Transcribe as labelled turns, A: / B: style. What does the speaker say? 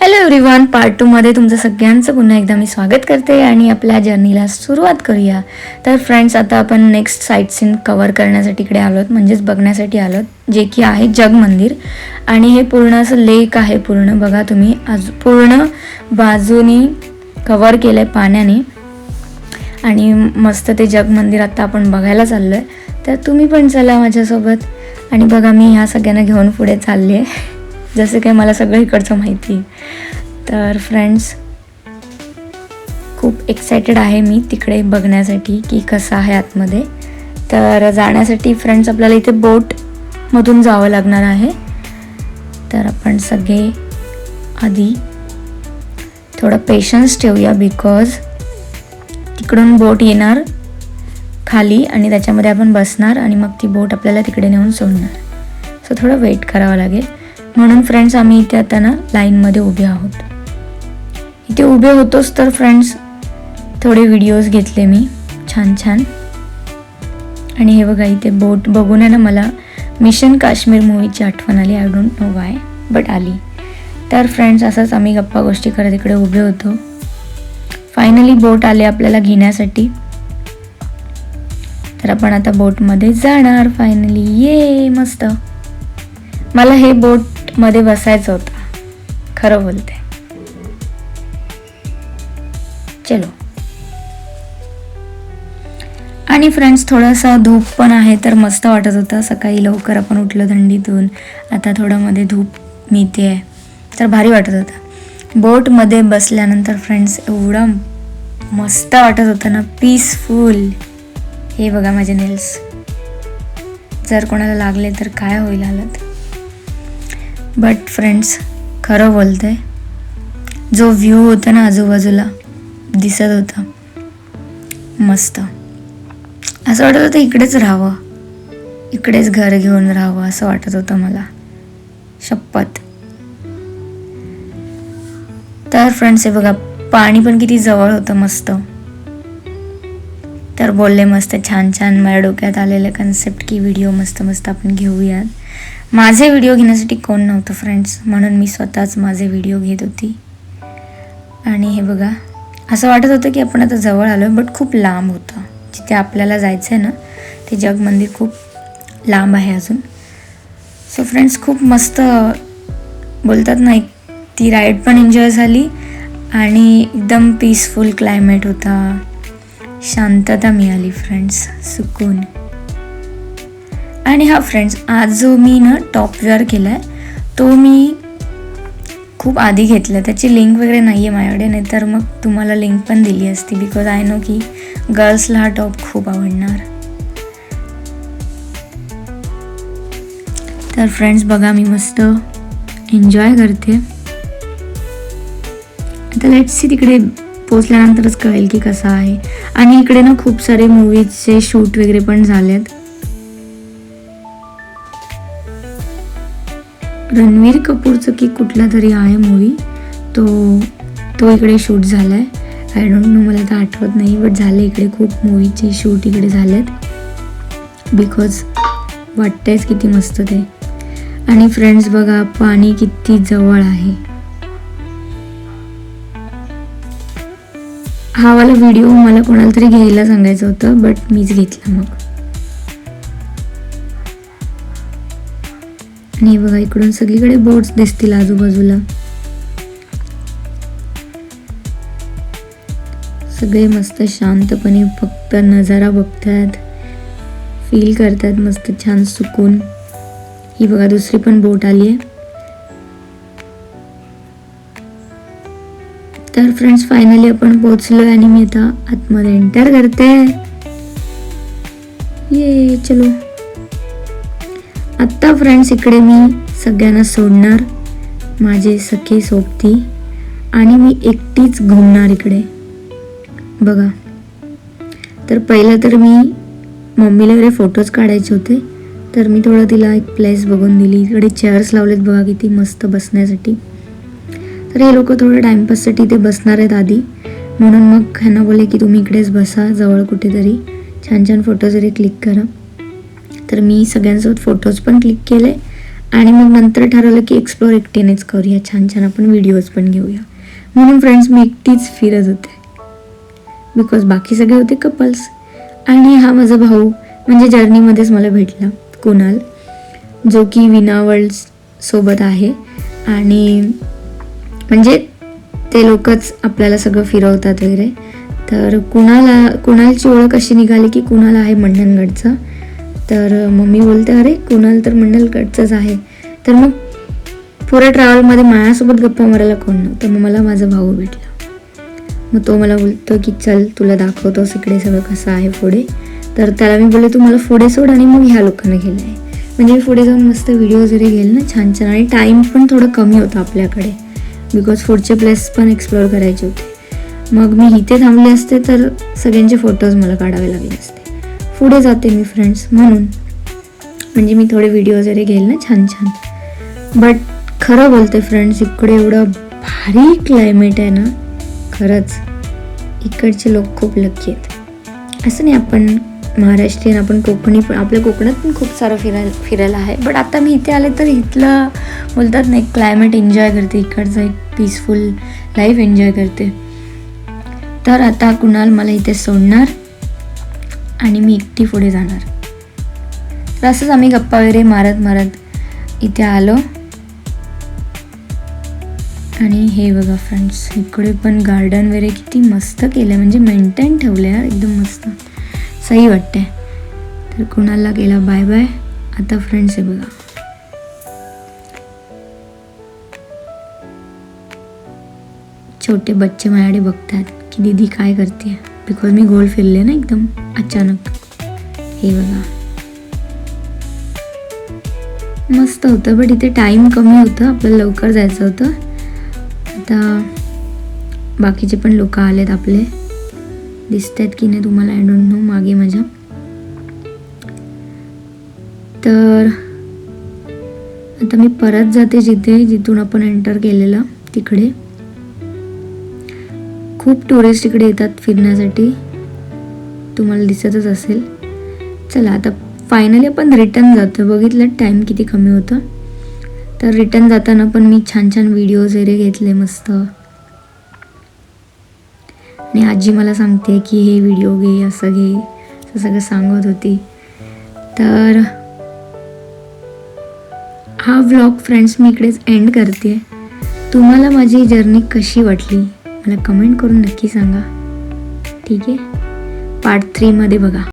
A: Hello everyone, part 2 मध्ये तुमचं सगळ्यांचं पुन्हा एकदा मी स्वागत करते आणि आपल्या जर्नीला सुरुवात करूया. तर फ्रेंड्स, आता आपण नेक्स्ट साईट सीन कव्हर करण्यासाठी इकडे आलोत, म्हणजेच बघण्यासाठी आलोत, जे की आहे जग मंदिर. आणि हे पूर्ण असं लेक आहे. पूर्ण बघा तुम्ही, आज पूर्ण बाजूनी कव्हर केलं आहे पाण्याने. आणि मस्त ते जग मंदिर आता आपण बघायला चाललो आहे. तर तुम्ही पण चला माझ्यासोबत. आणि बघा, मी ह्या सगळ्यांना घेऊन पुढे चालली आहे, जसं काय मला सगळं इकडचं माहिती आहे. तर फ्रेंड्स, खूप एक्सायटेड आहे मी तिकडे बघण्यासाठी की कसं आहे आतमध्ये. तर जाण्यासाठी फ्रेंड्स आपल्याला इथे बोटमधून जावं लागणार आहे. तर आपण सगळे आधी थोडं पेशन्स ठेवूया, बिकॉज तिकडून बोट येणार खाली आणि त्याच्यामध्ये आपण बसणार आणि मग ती बोट आपल्याला तिकडे नेऊन सोडणार. सो थोडं वेट करावं लागेल. म्हणून फ्रेंड्स, आम्ही इथे आता ना लाईनमध्ये उभे आहोत. इथे उभे होतोच तर फ्रेंड्स थोडे व्हिडिओज घेतले मी छान छान. आणि हे बघा, इथे बोट बघून आहे ना मला मिशन काश्मीर मूवीची आठवण आली. I don't know Y, but आली. तर फ्रेंड्स, असंच आम्ही गप्पा गोष्टी करत इकडे उभे होतो. फायनली बोट आले आपल्याला घेण्यासाठी. तर आपण आता बोटमध्ये जाणार फायनली. ये मस्त. मला हे बोटमध्ये बसायचं होतं, खरं बोलते. चलो. आणि फ्रेंड्स, थोडासा धूप पण आहे, तर मस्त वाटत होतं. सकाळी लवकर आपण उठलो थंडीतून, आता थोडं मध्ये धूप मिळते आहे, तर भारी वाटत होतं. बोटमध्ये बसल्यानंतर फ्रेंड्स एवढं मस्त वाटत होतं ना, पीसफुल. हे बघा माझे नेल्स, जर कोणाला लागले तर काय होईल हालत. बट फ्रेंड्स, खरं बोलते, जो व्ह्यू होता ना आजूबाजूला दिसत होता, मस्त. असं वाटत होतं इकडेच राहावं, इकडेच घर घेऊन राहावं असं वाटत होतं मला, शपथ. तर फ्रेंड्स, हे बघा पाणी पण किती जवळ होतं, मस्त. तर बोलले मस्त छान छान माझ्या डोक्यात आलेलं कन्सेप्ट की व्हिडिओ मस्त मस्त आपण घेऊयात. माझे व्हिडिओ घेण्यासाठी कोण नव्हतं फ्रेंड्स, म्हणून मी स्वतःच माझे व्हिडिओ घेत होती. आणि हे बघा, असं वाटत होतं की आपण आता जवळ आलो, बट खूप लांब होतं. जिथे आपल्याला जायचं आहे ना, ते जग मंदिर खूप लांब आहे अजून. सो फ्रेंड्स, खूप मस्त बोलतात ना, ती राईड पण एन्जॉय झाली आणि एकदम पीसफुल क्लायमेट होता, शांतता मिळाली फ्रेंड्स, सुकून. आणि हा फ्रेंड्स, आज जो मी ना टॉप वेअर केला आहे तो मी खूप आधी घेतला. त्याची लिंक वगैरे नाही आहे माझ्याकडे, नाहीतर मग तुम्हाला लिंक पण दिली असती, बिकॉज आय नो की गर्ल्सला हा टॉप खूप आवडणार. तर फ्रेंड्स बघा, मी मस्त एन्जॉय करते. आता लेट्स सी, तिकडे पोचल्यानंतरच कळेल की कसं आहे. आणि इकडे ना खूप सारे मूवीजचे शूट वगैरे पण झालेत. रणवीर कपूरचं की कुठला तरी आहे मूवी, तो इकडे शूट झाला आहे. आय डोंट नो, मला तर आठवत नाही, बट झाले इकडे खूप मूवीचे शूट इकडे झालेत, बिकॉज वाटतंयच किती मस्त ते. आणि फ्रेंड्स बघा, पाणी किती जवळ आहे. हा वाला व्हिडिओ मला कोणाला तरी घ्यायला सांगायचं होतं, बट मीच घेतला मग. आणि बघा, इकडून सगळीकडे बोट्स दिसतील आजूबाजूला. सगळे मस्त शांतपणे फक्त नजारा बघतात, फील करतात मस्त छान सुकून. ही बघा, दुसरी पण बोट आली आहे. तर फ्रेंड्स, फायनली आपण पोहोचलो आणि मी आता आतमध्ये एंटर करते. ये चलो. आत्ता फ्रेंड्स, इकडे मी सगळ्यांना सोडणार, माझे सखे सोबती, आणि मी एकटीच घुमणार इकडे बघा. तर पहिलं तर मी मम्मीला वगैरे फोटोज काढायचे होते, तर मी थोडं तिला एक प्लेस बघून दिली. इकडे चेअर्स लावलेत बघा, किती मस्त बसण्यासाठी. तर हे लोक थोडं टाइमपाससाठी इथे बसणार आहेत आधी, म्हणून मग ह्यांना बोलले की तुम्ही इकडेच बसा जवळ कुठेतरी, छान छान फोटोज वगैरे क्लिक करा. तर मी सगळ्यांसोबत फोटोज पण क्लिक केले आणि मग नंतर ठरवलं की एक्सप्लोर एकटीनेच करूया, छान छान आपण व्हिडिओज पण घेऊया. म्हणून फ्रेंड्स मी एकटीच फिरत होते, बिकॉज बाकी सगळे होते कपल्स. आणि हा माझा भाऊ म्हणजे जर्नीमध्येच मला भेटला, कुणाल, जो की विना वर्ल्ड सोबत आहे. आणि म्हणजे ते लोकच आपल्याला सगळं फिरवतात वगैरे. तर कुणालची ओळख अशी निघाली की कुणाल आहे मंडणगडचा. तर मम्मी बोलते अरे कुणाल तर मंडणगडचाच आहे. तर मग पुऱ्या ट्रॅव्हलमध्ये माझ्यासोबत गप्पा मारायला कोण नव्हतं, मग मला माझा भाऊ भेटला. मग तो मला बोलतो की चल तुला दाखवतोस इकडे सगळं कसं आहे पुढे. तर त्याला मी बोलले तू मला पुढे सोड आणि मग ह्या लोकांना गेलं आहे, म्हणजे मी पुढे जाऊन मस्त व्हिडिओ वगैरे घेईल ना छान छान. आणि टाईम पण थोडं कमी होतं आपल्याकडे, बिकॉज पुढचे प्लेस पण एक्सप्लोअर करायचे होते. मग मी इथे थांबले असते तर सगळ्यांचे फोटोज मला काढावे लागले असते. पुढे जाते मी फ्रेंड्स म्हणून, म्हणजे मी थोडे व्हिडिओ वगैरे घेईल ना छान छान. बट खरं बोलते फ्रेंड्स, इकडे एवढं भारी क्लायमेट आहे ना, खरंच इकडचे लोक खूप लकी आहेत. असं नाही आपण महाराष्ट्रीयन, आपण कोकणी, पण आपल्या कोकणात पण खूप सारं फिरायला आहे. बट आता मी इथे आले तर इथलं बोलतात नाही क्लायमेट एन्जॉय करते, इकडचं एक पीसफुल लाईफ एन्जॉय करते. तर आता कुणाल मला इथे सोडणार आणि मी एकटी पुढे जाणार. तर असंच आम्ही गप्पा वगैरे मारत इथे आलो. आणि हे बघा फ्रेंड्स, इकडे पण गार्डन वगैरे किती मस्त केलं, म्हणजे मेंटेन ठेवलं आहे एकदम मस्त, सही वाटते. तर कुणाला गेला बाय बाय. आता फ्रेंड्स हे बघा, छोटे बच्चे माझ्याकडे बघतात की दीदी काय करते, बिकॉज मी गोल फिरले ना एकदम अचानक. हे बघा मस्त होतं, बट इथे टाईम कमी होतं, आपल्याला लवकर जायचं होतं. आता बाकीचे पण लोक आलेत आपले, दिसत आहेत की नाही तुम्हाला, आय डोंट नो मागे माझ्या. तर आता मी परत जाते जिथून आपण एंटर केलेलं तिकडे. खूप टुरिस्ट इकडे येतात फिरण्यासाठी, तुम्हाला दिसतच असेल. चला आता फायनली आपण रिटर्न जातो. बघितलं टाईम किती कमी होतं. तर रिटर्न जाताना पण मी छान छान व्हिडिओज वगैरे घेतले मस्त. आणि आजी मला सांगते की हे व्हिडिओ घे, असं घे, असं सगळं सांगत होती. तर हा व्लॉग फ्रेंड्स मी इकडेच एंड करते. तुम्हाला माझी जर्नी कशी वाटली मला कमेंट करून नक्की सांगा, ठीक आहे. पार्ट 3 मध्ये बघा.